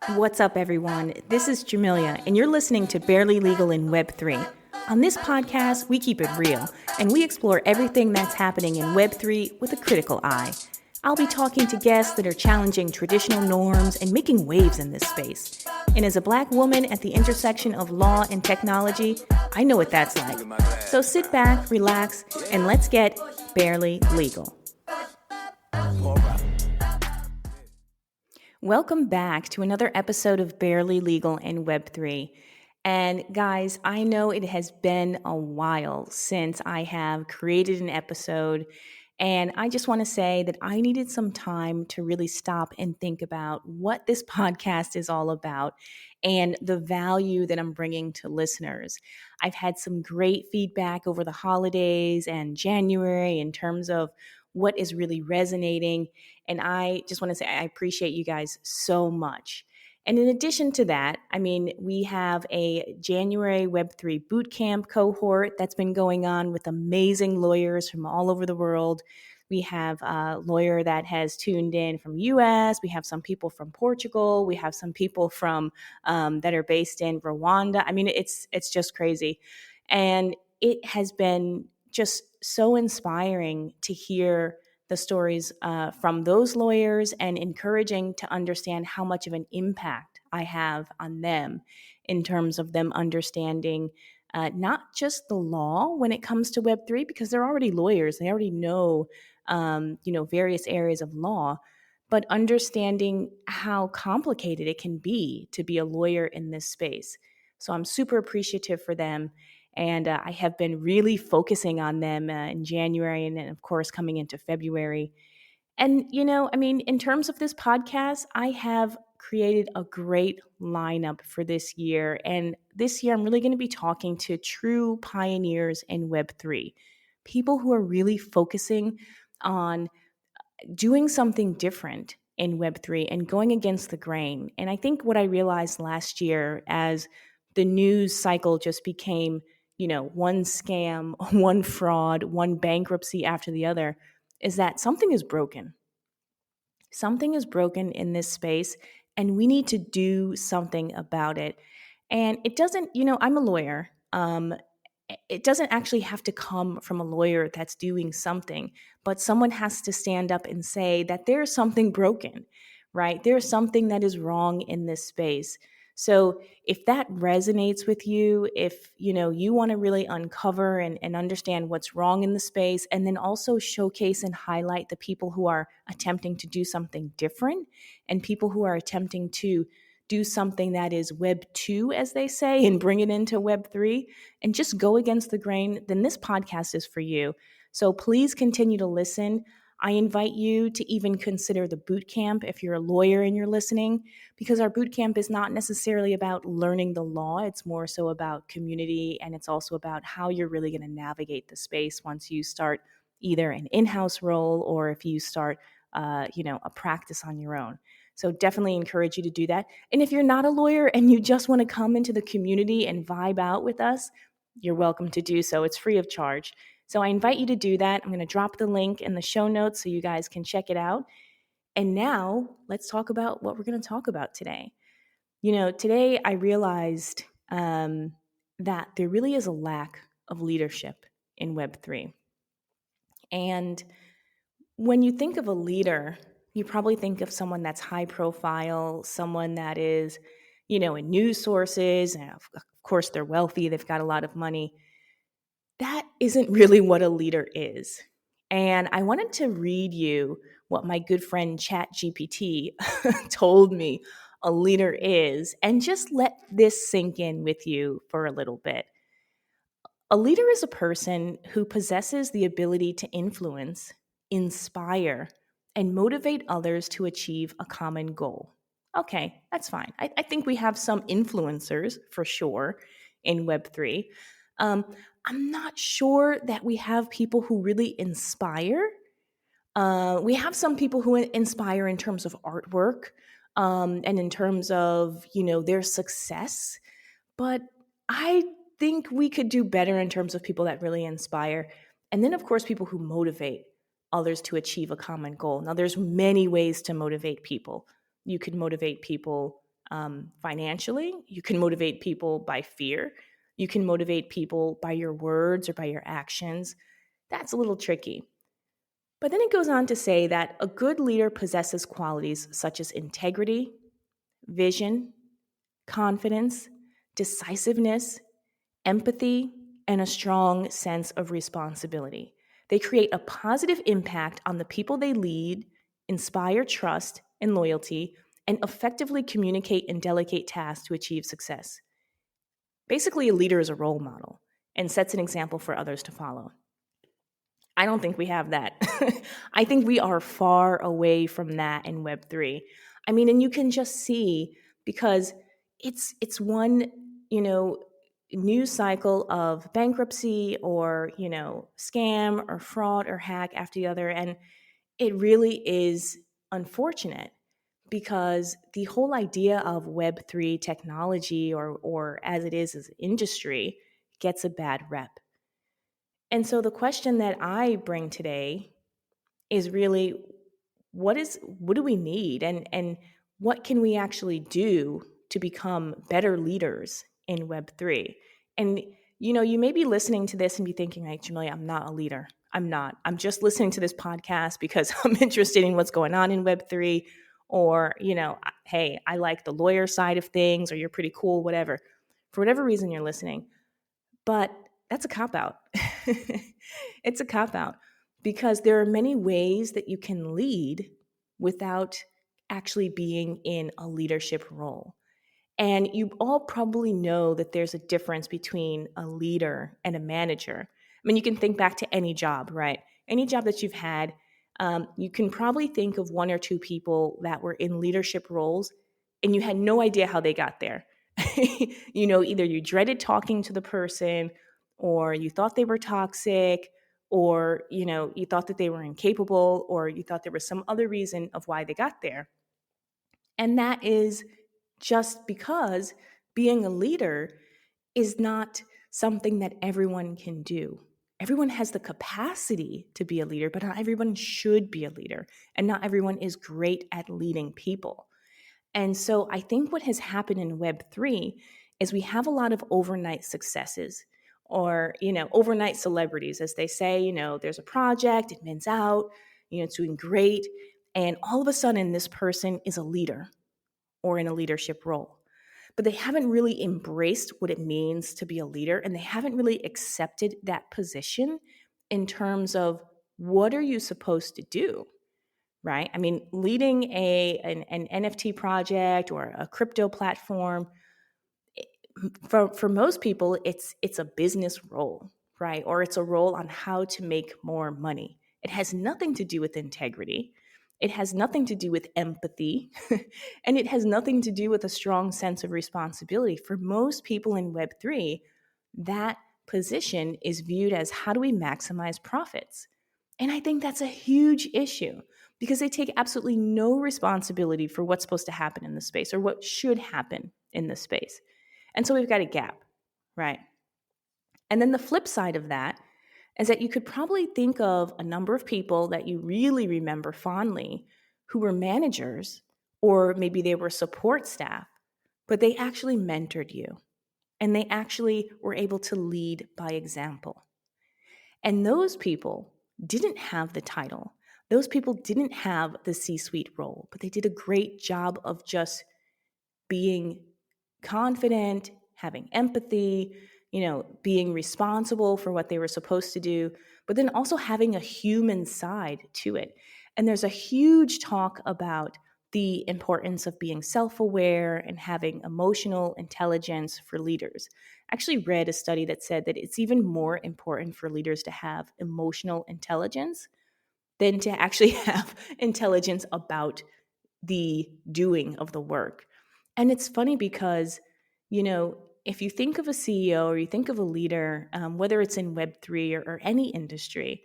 What's up, everyone? This is Jamelia, and you're listening to Barely Legal in Web3. On this podcast, we keep it real, and we explore everything that's happening in Web3 with a critical eye. I'll be talking to guests that are challenging traditional norms and making waves in this space. And as a Black woman at the intersection of law and technology, I know what that's like. So sit back, relax, and let's get barely legal. Welcome back to another episode of Barely Legal in Web3. And guys, I know it has been a while since I have created an episode, and I just want to say that I needed some time to really stop and think about what this podcast is all about and the value that I'm bringing to listeners. I've had some great feedback over the holidays and January in terms of what is really resonating. And I just want to say I appreciate you guys so much. And in addition to that, we have a January Web3 bootcamp cohort that's been going on with amazing lawyers from all over the world. We have a lawyer that has tuned in from US. We have some people from Portugal. We have some people from that are based in Rwanda. It's just crazy. And it has been just so inspiring to hear the stories from those lawyers and encouraging to understand how much of an impact I have on them in terms of them understanding not just the law when it comes to Web3, because they're already lawyers. They already know, various areas of law, but understanding how complicated it can be to be a lawyer in this space. So I'm super appreciative for them. And I have been really focusing on them in January and then, of course, coming into February. And, in terms of this podcast, I have created a great lineup for this year. And this year, I'm really going to be talking to true pioneers in Web3, people who are really focusing on doing something different in Web3 and going against the grain. And I think what I realized last year as the news cycle just became one scam, one fraud, one bankruptcy after the other, is that something is broken. Something is broken in this space, and we need to do something about it. And it doesn't, I'm a lawyer. It doesn't actually have to come from a lawyer that's doing something, but someone has to stand up and say that there's something broken, right? There's something that is wrong in this space. So if that resonates with you, if you want to really uncover and understand what's wrong in the space, and then also showcase and highlight the people who are attempting to do something different and people who are attempting to do something that is Web 2, as they say, and bring it into Web 3 and just go against the grain, then this podcast is for you. So please continue to listen. I invite you to even consider the boot camp if you're a lawyer and you're listening, because our boot camp is not necessarily about learning the law. It's more so about community, and it's also about how you're really going to navigate the space once you start either an in-house role or if you start, a practice on your own. So definitely encourage you to do that. And if you're not a lawyer and you just want to come into the community and vibe out with us, you're welcome to do so. It's free of charge. So I invite you to do that. I'm going to drop the link in the show notes so you guys can check it out. And now let's talk about what we're going to talk about today. Today I realized that there really is a lack of leadership in Web3. And when you think of a leader, you probably think of someone that's high profile, someone that is, in news sources, and of course they're wealthy, they've got a lot of money. That isn't really what a leader is. And I wanted to read you what my good friend ChatGPT told me a leader is, and just let this sink in with you for a little bit. A leader is a person who possesses the ability to influence, inspire, and motivate others to achieve a common goal. Okay, that's fine. I think we have some influencers for sure in Web3. I'm not sure that we have people who really inspire. We have some people who inspire in terms of artwork and in terms of, their success. But I think we could do better in terms of people that really inspire. And then, of course, people who motivate others to achieve a common goal. Now, there's many ways to motivate people. You can motivate people financially. You can motivate people by fear. You can motivate people by your words or by your actions. That's a little tricky. But then it goes on to say that a good leader possesses qualities such as integrity, vision, confidence, decisiveness, empathy, and a strong sense of responsibility. They create a positive impact on the people they lead, inspire trust and loyalty, and effectively communicate and delegate tasks to achieve success. Basically, a leader is a role model and sets an example for others to follow. I don't think we have that. I think we are far away from that in Web3. I mean, and you can just see because it's one, you know, news cycle of bankruptcy or, scam or fraud or hack after the other. And it really is unfortunate because the whole idea of Web3 technology or as it is as an industry gets a bad rep. And so the question that I bring today is really what do we need and what can we actually do to become better leaders in Web3? And you may be listening to this and be thinking, like, Jamelia, I'm not a leader. I'm not. I'm just listening to this podcast because I'm interested in what's going on in Web3, or, hey, I like the lawyer side of things, or you're pretty cool, whatever. For whatever reason you're listening. But that's a cop out. It's a cop out because there are many ways that you can lead without actually being in a leadership role. And you all probably know that there's a difference between a leader and a manager. I mean, you can think back to any job, right? Any job that you've had, you can probably think of one or two people that were in leadership roles and you had no idea how they got there. Either you dreaded talking to the person, or you thought they were toxic, or you thought that they were incapable, or you thought there was some other reason of why they got there. And that is just because being a leader is not something that everyone can do. Everyone has the capacity to be a leader, but not everyone should be a leader, and not everyone is great at leading people. And so I think what has happened in Web3 is we have a lot of overnight successes, or, overnight celebrities, as they say. There's a project, it mints out, it's doing great. And all of a sudden, this person is a leader or in a leadership role. But they haven't really embraced what it means to be a leader, and they haven't really accepted that position in terms of what are you supposed to do? Right? I mean, leading an NFT project or a crypto platform, for most people, it's a business role, right? Or it's a role on how to make more money. It has nothing to do with integrity. It has nothing to do with empathy. And it has nothing to do with a strong sense of responsibility. For most people in Web3, that position is viewed as how do we maximize profits? And I think that's a huge issue because they take absolutely no responsibility for what's supposed to happen in the space or what should happen in the space. And so we've got a gap, right? And then the flip side of that is that you could probably think of a number of people that you really remember fondly who were managers, or maybe they were support staff, but they actually mentored you and they actually were able to lead by example. And those people didn't have the title. Those people didn't have the C-suite role, but they did a great job of just being confident, having empathy, being responsible for what they were supposed to do, but then also having a human side to it. And there's a huge talk about the importance of being self-aware and having emotional intelligence for leaders. I actually read a study that said that it's even more important for leaders to have emotional intelligence than to actually have intelligence about the doing of the work. And it's funny because, if you think of a CEO or you think of a leader, whether it's in Web3 or any industry,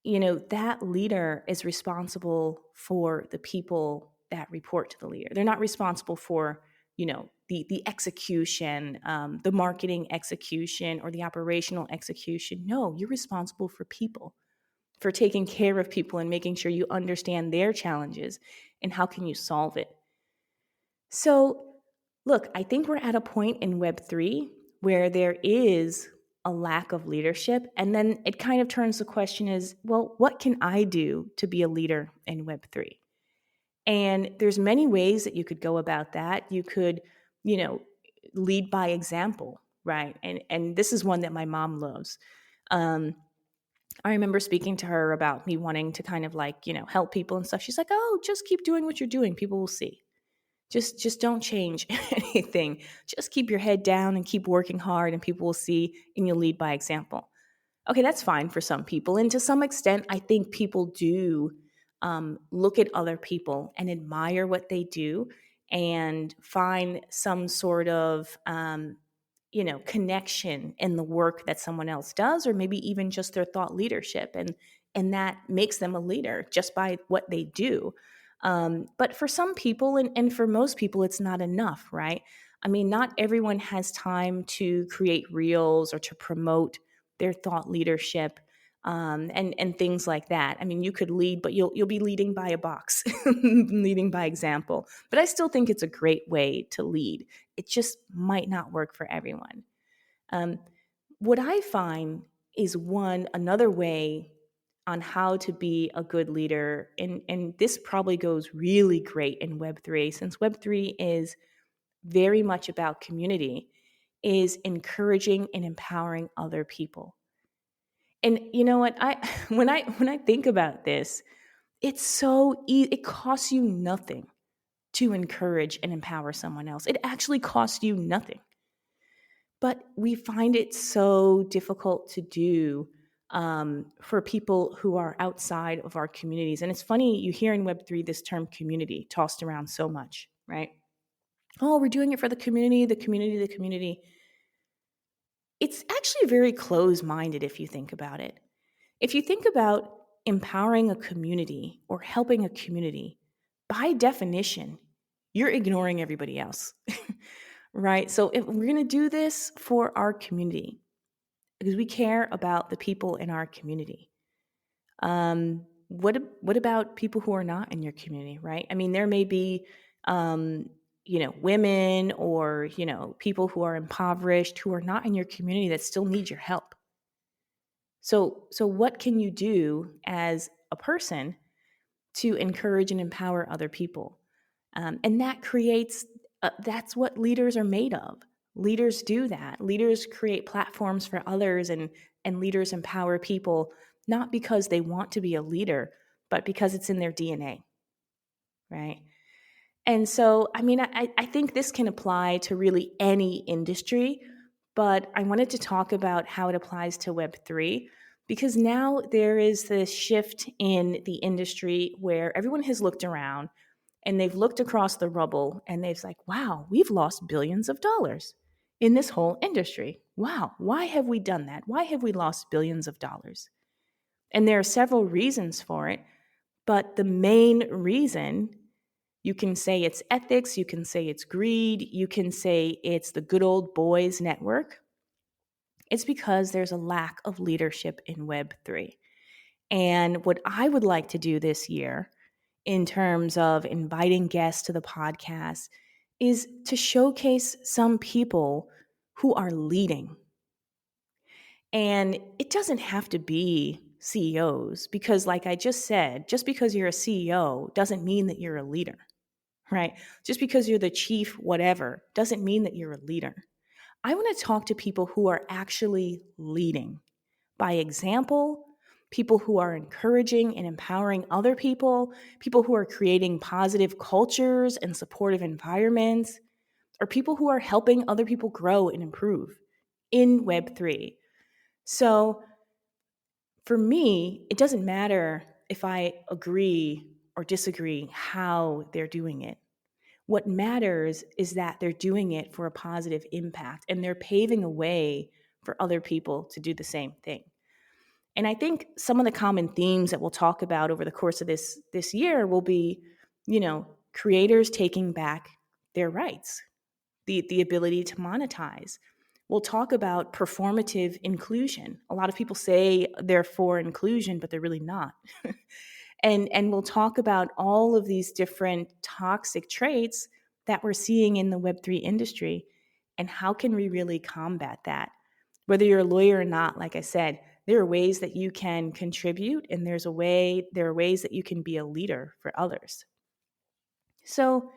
that leader is responsible for the people that report to the leader. They're not responsible for, the execution, the marketing execution or the operational execution. No, you're responsible for people. for taking care of people and making sure you understand their challenges and how can you solve it. So, look, I think we're at a point in Web3 where there is a lack of leadership. And then it kind of turns the question is, well, what can I do to be a leader in Web3? And there's many ways that you could go about that. You could, you know, lead by example, right? And this is one that my mom loves. Um, I remember speaking to her about me wanting to kind of like, help people and stuff. She's like, "Oh, just keep doing what you're doing. People will see. Just don't change anything. Just keep your head down and keep working hard and people will see and you'll lead by example." Okay, that's fine for some people. And to some extent, I think people do look at other people and admire what they do and find some sort of, connection in the work that someone else does, or maybe even just their thought leadership. And that makes them a leader just by what they do. But for some people, and for most people, it's not enough, right? I mean, not everyone has time to create reels or to promote their thought leadership, and things like that. I mean, you could lead, but you'll be leading by a box, leading by example. But I still think it's a great way to lead. It just might not work for everyone. Um, what I find is another way on how to be a good leader, and this probably goes really great in Web3, since Web3 is very much about community, is encouraging and empowering other people. And you know what? I when I think about this, it's so it costs you nothing to encourage and empower someone else. It actually costs you nothing. But we find it so difficult to do for people who are outside of our communities. And it's funny, you hear in Web3 this term community tossed around so much, right? Oh, we're doing it for the community, the community, the community. It's actually very close minded if you think about it. If you think about empowering a community or helping a community, by definition, you're ignoring everybody else, right? So if we're going to do this for our community, because we care about the people in our community. What about people who are not in your community, right? I mean, there may be, women or people who are impoverished who are not in your community that still need your help. So what can you do as a person to encourage and empower other people? And that creates, that's what leaders are made of. Leaders do that. Leaders create platforms for others, and leaders empower people, not because they want to be a leader, but because it's in their DNA, right? And so, I mean, I think this can apply to really any industry, but I wanted to talk about how it applies to Web3 because now there is this shift in the industry where everyone has looked around and they've looked across the rubble and they've like, wow, we've lost billions of dollars in this whole industry. Wow, why have we done that? Why have we lost billions of dollars? And there are several reasons for it, but the main reason, you can say it's ethics, you can say it's greed, you can say it's the good old boys network. It's because there's a lack of leadership in Web3. And what I would like to do this year, in terms of inviting guests to the podcast, is to showcase some people who are leading. And it doesn't have to be CEOs, because, like I just said, just because you're a CEO doesn't mean that you're a leader, right? Just because you're the chief whatever doesn't mean that you're a leader. I want to talk to people who are actually leading by example, people who are encouraging and empowering other people, people who are creating positive cultures and supportive environments, or people who are helping other people grow and improve in Web3. So for me, it doesn't matter if I agree or disagree how they're doing it. What matters is that they're doing it for a positive impact and they're paving a way for other people to do the same thing. And I think some of the common themes that we'll talk about over the course of this year will be, creators taking back their rights, the ability to monetize, We'll talk about performative inclusion. A lot of people say they're for inclusion, but they're really not. And we'll talk about all of these different toxic traits that we're seeing in the Web3 industry and how can we really combat that. Whether you're a lawyer or not, like I said, there are ways that you can contribute, and there are ways that you can be a leader for others. So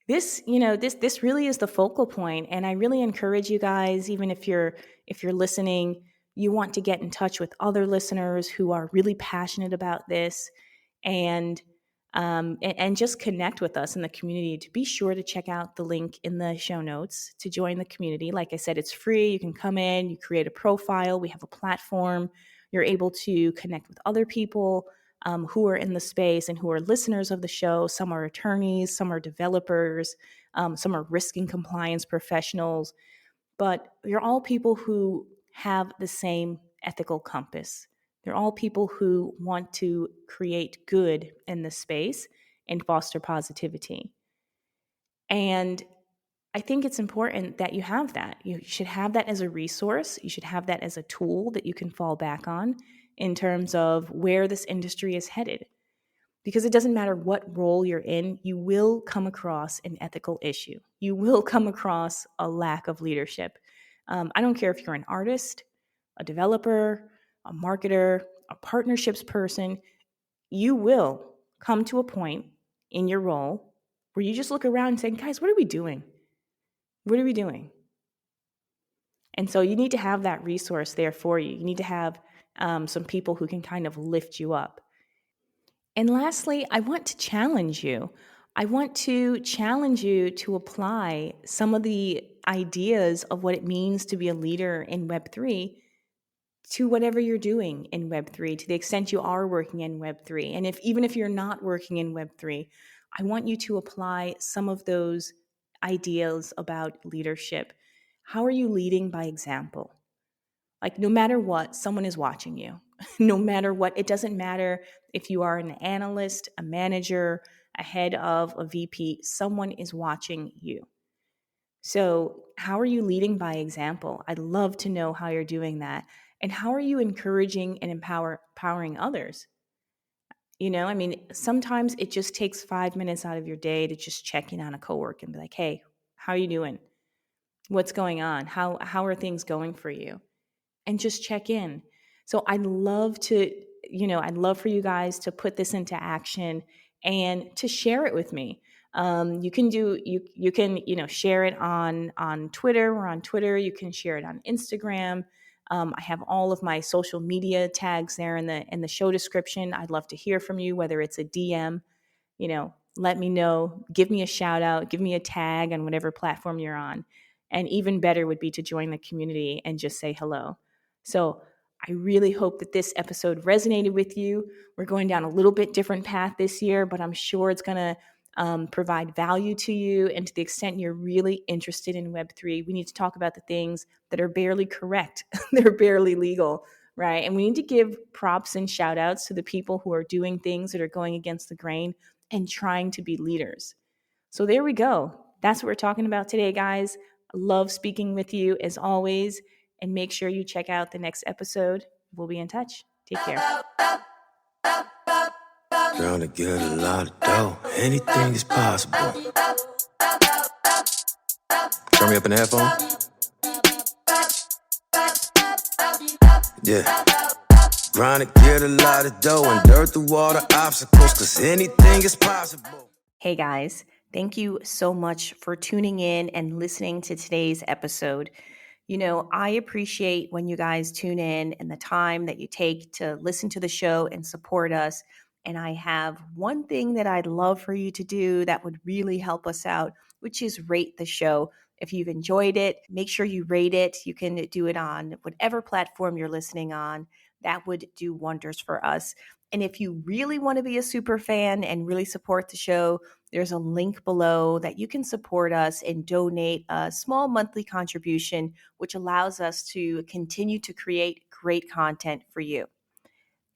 this really is the focal point, and I really encourage you guys, even if you're listening, you want to get in touch with other listeners who are really passionate about this, and and just connect with us in the community. To be sure to check out the link in the show notes to join the community. Like I said, it's free. You can come in, you create a profile. We have a platform. You're able to connect with other people who are in the space and who are listeners of the show. Some are attorneys, some are developers, some are risk and compliance professionals, but they're all people who have the same ethical compass. They're all people who want to create good in the space and foster positivity. And I think it's important that you have that. You should have that as a resource. You should have that as a tool that you can fall back on in terms of where this industry is headed. Because it doesn't matter what role you're in, you will come across an ethical issue. You will come across a lack of leadership. I don't care if you're an artist, a developer, a marketer, a partnerships person, you will come to a point in your role where you just look around and say, guys, what are we doing? What are we doing? And so you need to have that resource there for you. You need to have some people who can kind of lift you up. And lastly, I want to challenge you. I want to challenge you to apply some of the ideas of what it means to be a leader in Web3 to whatever you're doing in Web3, to the extent you are working in Web3. And even if you're not working in Web3, I want you to apply some of those ideas about leadership. How are you leading by example? Like, no matter what, someone is watching you. No matter what, it doesn't matter if you are an analyst, a manager, a head of, a VP, someone is watching you. So, how are you leading by example? I'd love to know how you're doing that. And how are you encouraging and empowering others? Sometimes it just takes 5 minutes out of your day to just check in on a coworker and be like, hey, how are you doing? What's going on? How are things going for you? And just check in. So I'd love for you guys to put this into action and to share it with me. You can share it on Twitter. We're on Twitter. You can share it on Instagram. I have all of my social media tags there in the show description. I'd love to hear from you, whether it's a DM, let me know, give me a shout out, give me a tag on whatever platform you're on. And even better would be to join the community and just say hello. So I really hope that this episode resonated with you. We're going down a little bit different path this year, but I'm sure it's going to provide value to you. And to the extent you're really interested in Web3, we need to talk about the things that are barely correct. They're barely legal, right? And we need to give props and shout outs to the people who are doing things that are going against the grain and trying to be leaders. So there we go. That's what we're talking about today, guys. I love speaking with you as always. And make sure you check out the next episode. We'll be in touch. Take care. Trying to get a lot of dough. Anything is possible. Turn me up in the headphones. Yeah. Trying to get a lot of dough and dirt through all the obstacles, cause anything is possible. Hey guys, thank you so much for tuning in and listening to today's episode. I appreciate when you guys tune in and the time that you take to listen to the show and support us. And I have one thing that I'd love for you to do that would really help us out, which is rate the show. If you've enjoyed it, make sure you rate it. You can do it on whatever platform you're listening on. That would do wonders for us. And if you really want to be a super fan and really support the show, there's a link below that you can support us and donate a small monthly contribution, which allows us to continue to create great content for you.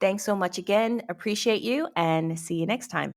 Thanks so much again. Appreciate you and see you next time.